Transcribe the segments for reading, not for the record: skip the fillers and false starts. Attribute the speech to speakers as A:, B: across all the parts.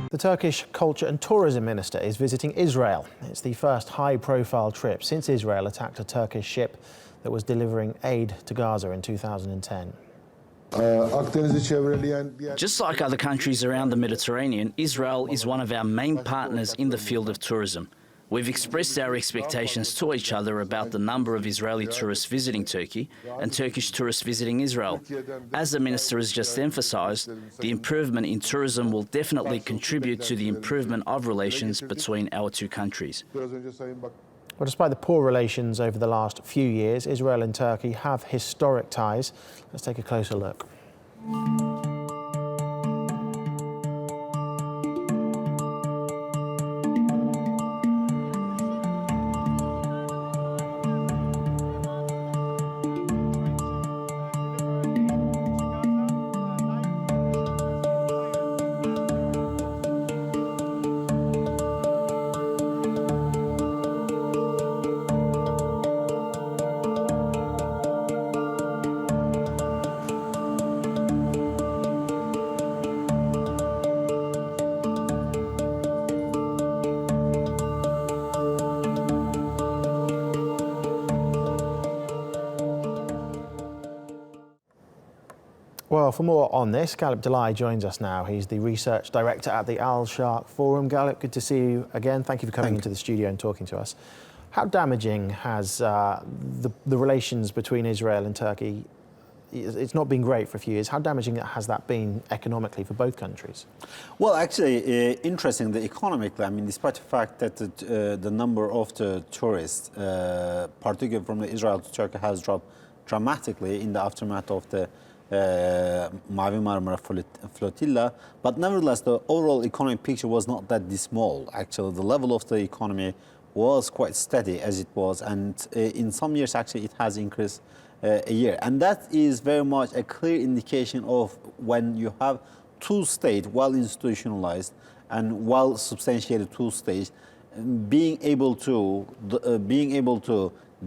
A: The Turkish Culture and Tourism Minister is visiting Israel. It's the first high-profile trip since Israel attacked a Turkish ship that was delivering aid to Gaza in 2010.
B: Just like other countries around the Mediterranean, Israel is one of our main partners in the field of tourism. We've expressed our expectations to each other about the number of Israeli tourists visiting Turkey and Turkish tourists visiting Israel. As the Minister has just emphasised, the improvement in tourism will definitely contribute to the improvement of relations between our two countries.
A: Well, despite the poor relations over the last few years, Israel and Turkey have historic ties. Let's take a closer look. Well, for more on this, Galip Dalay joins us now. He's the research director at the Sharq Forum. Galip, good to see you again. Thank you for coming into the studio and talking to us. How damaging has the relations between Israel and Turkey, it's not been great for a few years, how damaging has that been economically for both countries?
C: Well, actually, interesting, economically, I mean, despite the fact that the number of the tourists, particularly from Israel to Turkey, has dropped dramatically in the aftermath of the Mavi Marmara flotilla, but nevertheless the overall economic picture was not that dismal. Actually, the level of the economy was quite steady as it was, and in some years actually it has increased a year, and that is very much a clear indication of when you have two states well institutionalized and well substantiated two states being able to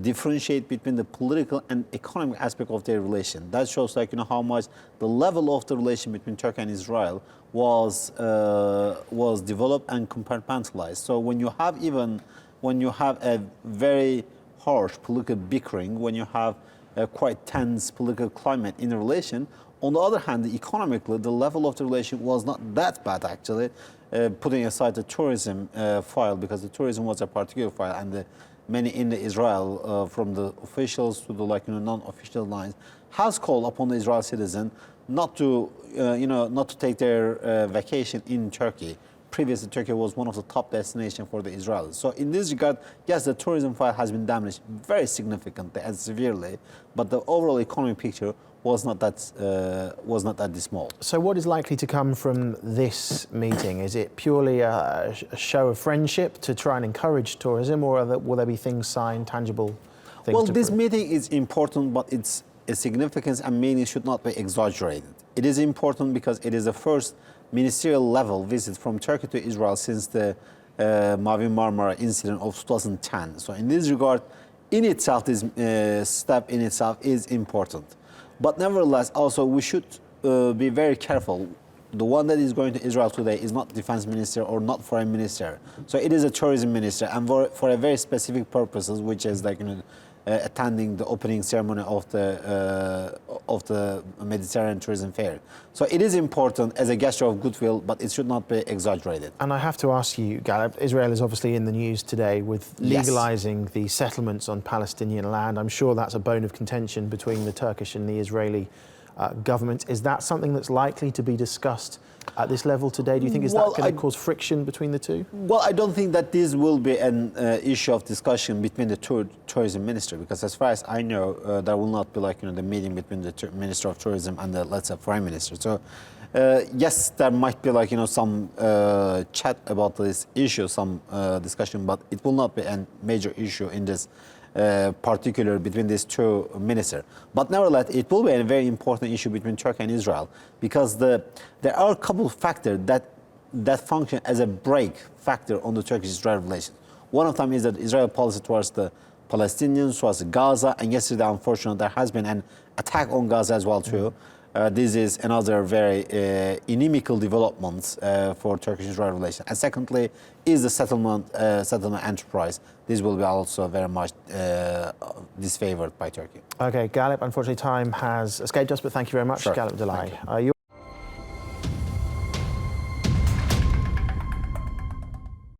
C: differentiate between the political and economic aspect of their relation. That shows, like, how much the level of the relation between Turkey and Israel was developed and compartmentalized. So when you have a very harsh political bickering, when you have a quite tense political climate in the relation, on the other hand, economically, the level of the relation was not that bad, actually, putting aside the tourism file, because the tourism was a particular file, and many in Israel, from the officials to the non-official lines, has called upon the Israeli citizen not to take their vacation in Turkey. Previously, Turkey was one of the top destinations for the Israelis. So in this regard, yes, the tourism file has been damaged very significantly and severely, but the overall economic picture was not that dismal. So
A: what is likely to come from this meeting? Is it purely a show of friendship to try and encourage tourism, or will there be things signed, tangible things?
C: Well, this meeting is important, but its significance and meaning should not be exaggerated. It is important because it is the first ministerial level visit from Turkey to Israel since the Mavi Marmara incident of 2010. So in this regard, in itself, this step in itself is important. But nevertheless, also we should be very careful. The one that is going to Israel today is not defense minister or not foreign minister. So it is a tourism minister, and for a very specific purposes, which is attending the opening ceremony of the Mediterranean Tourism Fair. So it is important as a gesture of goodwill, but it should not be exaggerated.
A: And I have to ask you, Galip, Israel is obviously in the news today with legalizing the settlements on Palestinian land. I'm sure that's a bone of contention between the Turkish and the Israeli government. Is that something that's likely to be discussed at this level today? Do you think that going to cause friction between the two? Well,
C: I don't think that this will be an issue of discussion between the tourism minister, because as far as I know, there will not be the meeting between the minister of tourism and the, let's say, foreign minister. So yes, there might be some chat about this issue, some discussion, but it will not be a major issue in this particular between these two ministers. But nevertheless, it will be a very important issue between Turkey and Israel, because there are a couple of factors that function as a brake factor on the Turkish-Israel relations. One of them is that Israel policy towards the Palestinians, towards Gaza, and yesterday, unfortunately, there has been an attack on Gaza as well too. this is another very inimical development for Turkish-Israel relations. And secondly, is the settlement enterprise. This will be also very much disfavored by Turkey.
A: Okay, Galip, unfortunately time has escaped us, but thank you very much,
C: Sure.
A: Galip Dalay.